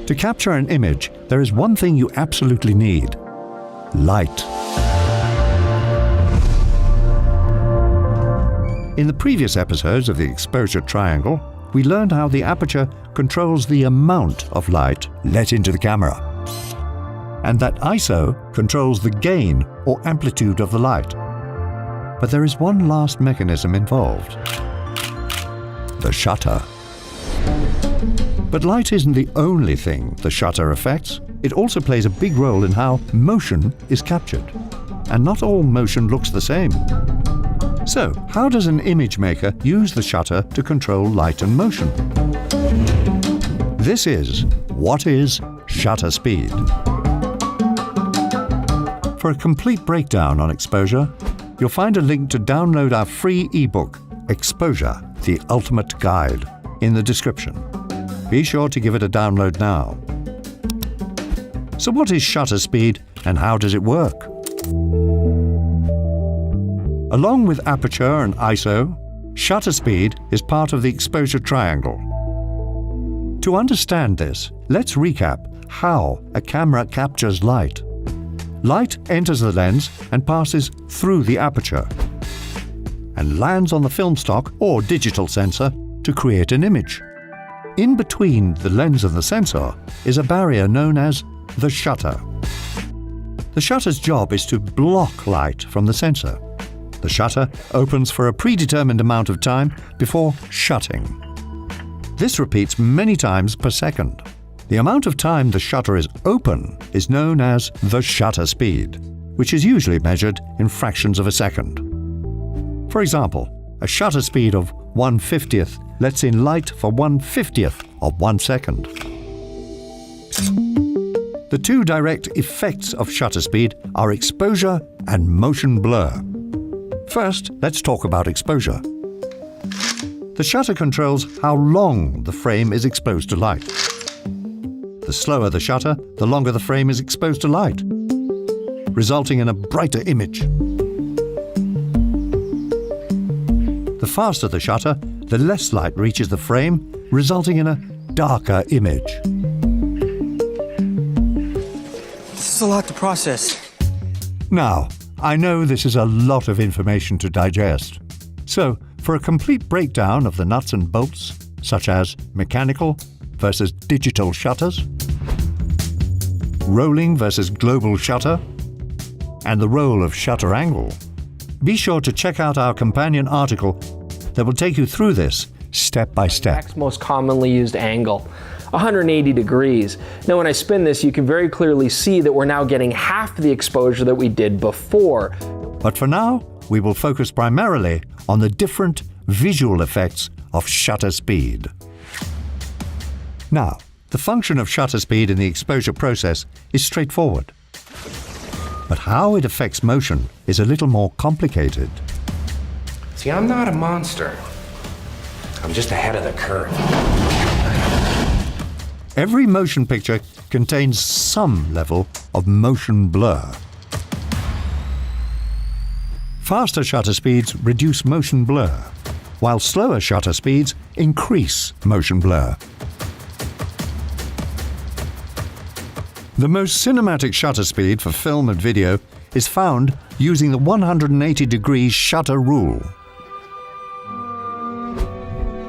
To capture an image, there is one thing you absolutely need: light. In the previous episodes of the exposure triangle, we learned how the aperture controls the amount of light let into the camera, and that ISO controls the gain or amplitude of the light. But there is one last mechanism involved: the shutter. But light isn't the only thing the shutter affects. It also plays a big role in how motion is captured. And not all motion looks the same. So, how does an image maker use the shutter to control light and motion? This is What is Shutter Speed? For a complete breakdown on exposure, you'll find a link to download our free ebook, Exposure: The Ultimate Guide, in the description. Be sure to give it a download now. So what is shutter speed and how does it work? Along with aperture and ISO, shutter speed is part of the exposure triangle. To understand this, let's recap how a camera captures light. Light enters the lens and passes through the aperture and lands on the film stock or digital sensor to create an image. In between the lens and the sensor is a barrier known as the shutter. The shutter's job is to block light from the sensor. The shutter opens for a predetermined amount of time before shutting. This repeats many times per second. The amount of time the shutter is open is known as the shutter speed, which is usually measured in fractions of a second. For example, a shutter speed of 1/50th lets in light for 1/50th of 1 second. The two direct effects of shutter speed are exposure and motion blur. First, let's talk about exposure. The shutter controls how long the frame is exposed to light. The slower the shutter, the longer the frame is exposed to light, resulting in a brighter image. The faster the shutter, the less light reaches the frame, resulting in a darker image. This is a lot to process. Now, I know this is a lot of information to digest. So, for a complete breakdown of the nuts and bolts, such as mechanical versus digital shutters, rolling versus global shutter, and the role of shutter angle, be sure to check out our companion article that will take you through this step by step. Next most commonly used angle, 180 degrees. Now when I spin this, you can very clearly see that we're now getting half the exposure that we did before. But for now, we will focus primarily on the different visual effects of shutter speed. Now, the function of shutter speed in the exposure process is straightforward. But how it affects motion is a little more complicated. See, I'm not a monster. I'm just ahead of the curve. Every motion picture contains some level of motion blur. Faster shutter speeds reduce motion blur, while slower shutter speeds increase motion blur. The most cinematic shutter speed for film and video is found using the 180-degree shutter rule.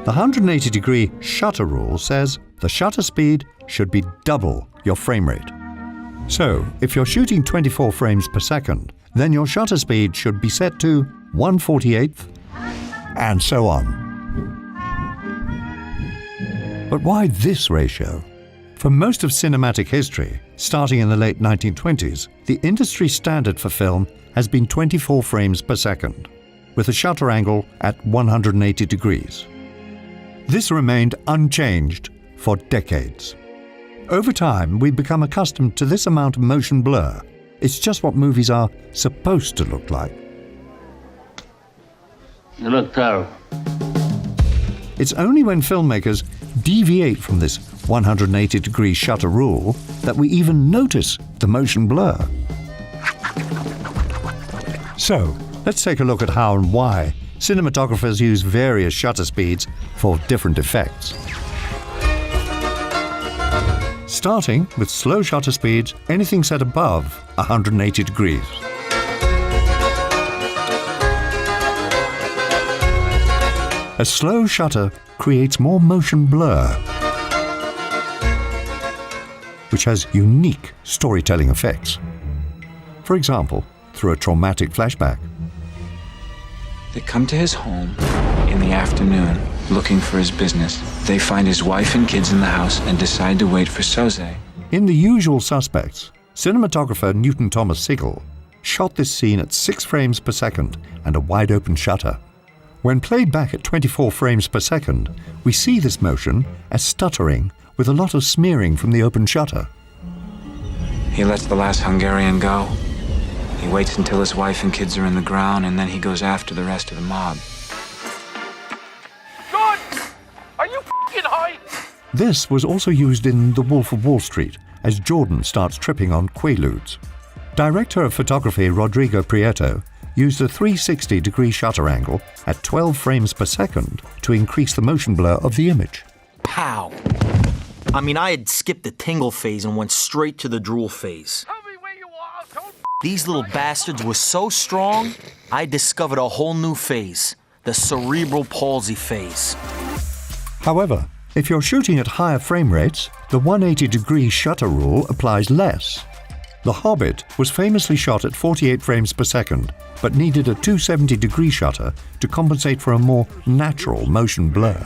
The 180-degree shutter rule says the shutter speed should be double your frame rate. So, if you're shooting 24 frames per second, then your shutter speed should be set to 1/48th, and so on. But why this ratio? For most of cinematic history, starting in the late 1920s, the industry standard for film has been 24 frames per second, with a shutter angle at 180 degrees. This remained unchanged for decades. Over time, we've become accustomed to this amount of motion blur. It's just what movies are supposed to look like. You look terrible. It's only when filmmakers deviate from this 180-degree shutter rule that we even notice the motion blur. So, let's take a look at how and why cinematographers use various shutter speeds for different effects. starting with slow shutter speeds, anything set above 180 degrees. A slow shutter creates more motion blur, which has unique storytelling effects. For example, through a traumatic flashback. They come to his home in the afternoon looking for his business. They find his wife and kids in the house and decide to wait for Soze. In The Usual Suspects, cinematographer Newton Thomas Sigel shot this scene at 6 frames per second and a wide-open shutter. When played back at 24 frames per second, we see this motion as stuttering with a lot of smearing from the open shutter. He lets the last Hungarian go. He waits until his wife and kids are in the ground, and then he goes after the rest of the mob. God! Are you f***ing high? This was also used in The Wolf of Wall Street, as Jordan starts tripping on Quaaludes. Director of photography Rodrigo Prieto used a 360-degree shutter angle at 12 frames per second to increase the motion blur of the image. Pow! I mean, I had skipped the tingle phase and went straight to the drool phase. Tell me where you are. Don't These little bastards were so strong, I discovered a whole new phase, the cerebral palsy phase. However, if you're shooting at higher frame rates, the 180-degree shutter rule applies less. The Hobbit was famously shot at 48 frames per second, but needed a 270-degree shutter to compensate for a more natural motion blur.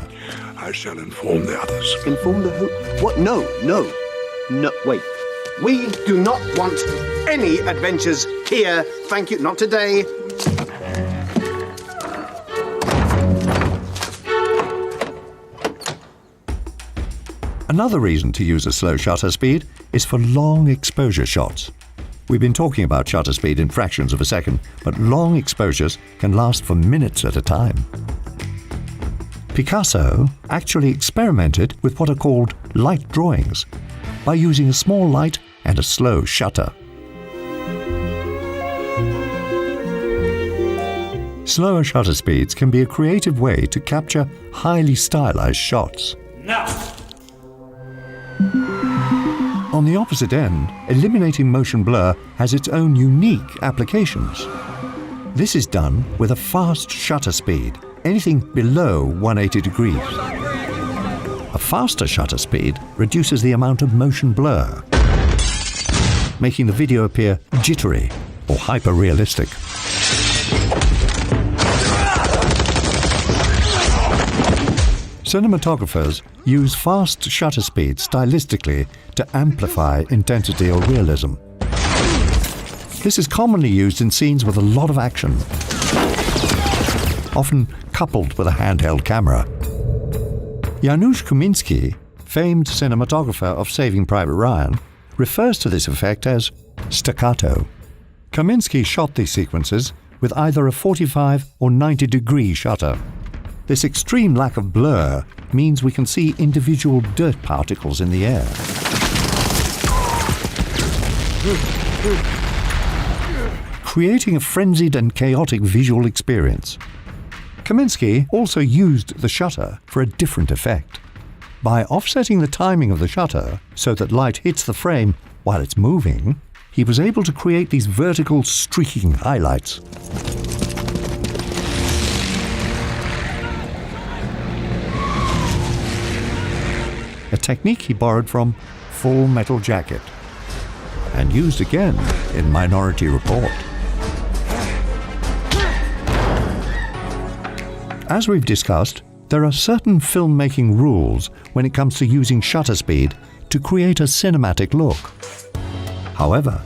I shall inform the others. Inform the who? What? No, wait. We do not want any adventures here. Thank you. Not today. Another reason to use a slow shutter speed is for long exposure shots. We've been talking about shutter speed in fractions of a second, but long exposures can last for minutes at a time. Picasso actually experimented with what are called light drawings by using a small light and a slow shutter. Slower shutter speeds can be a creative way to capture highly stylized shots. On the opposite end, eliminating motion blur has its own unique applications. This is done with a fast shutter speed, anything below 180 degrees. A faster shutter speed reduces the amount of motion blur, making the video appear jittery or hyper-realistic. Cinematographers use fast shutter speeds stylistically to amplify intensity or realism. This is commonly used in scenes with a lot of action, often coupled with a handheld camera. Janusz Kaminski, famed cinematographer of Saving Private Ryan, refers to this effect as staccato. Kaminski shot these sequences with either a 45 or 90-degree shutter. This extreme lack of blur means we can see individual dirt particles in the air. Creating a frenzied and chaotic visual experience. Kaminski also used the shutter for a different effect. By offsetting the timing of the shutter so that light hits the frame while it's moving, he was able to create these vertical streaking highlights. A technique he borrowed from Full Metal Jacket and used again in Minority Report. As we've discussed, there are certain filmmaking rules when it comes to using shutter speed to create a cinematic look. However,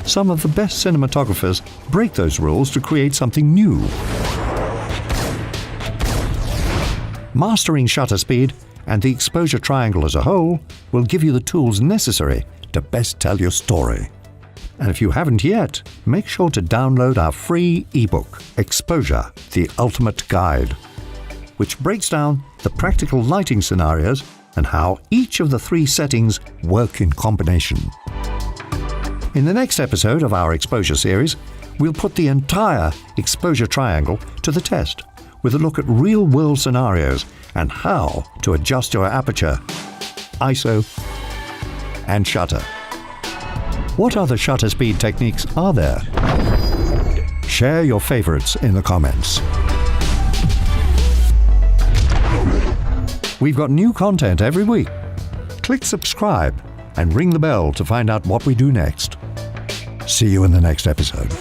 some of the best cinematographers break those rules to create something new. Mastering shutter speed and the exposure triangle as a whole will give you the tools necessary to best tell your story. And if you haven't yet, make sure to download our free ebook, Exposure: The Ultimate Guide, which breaks down the practical lighting scenarios and how each of the 3 settings work in combination. In the next episode of our exposure series, we'll put the entire exposure triangle to the test with a look at real-world scenarios and how to adjust your aperture, ISO, and shutter. What other shutter speed techniques are there? Share your favorites in the comments. We've got new content every week. Click subscribe and ring the bell to find out what we do next. See you in the next episode.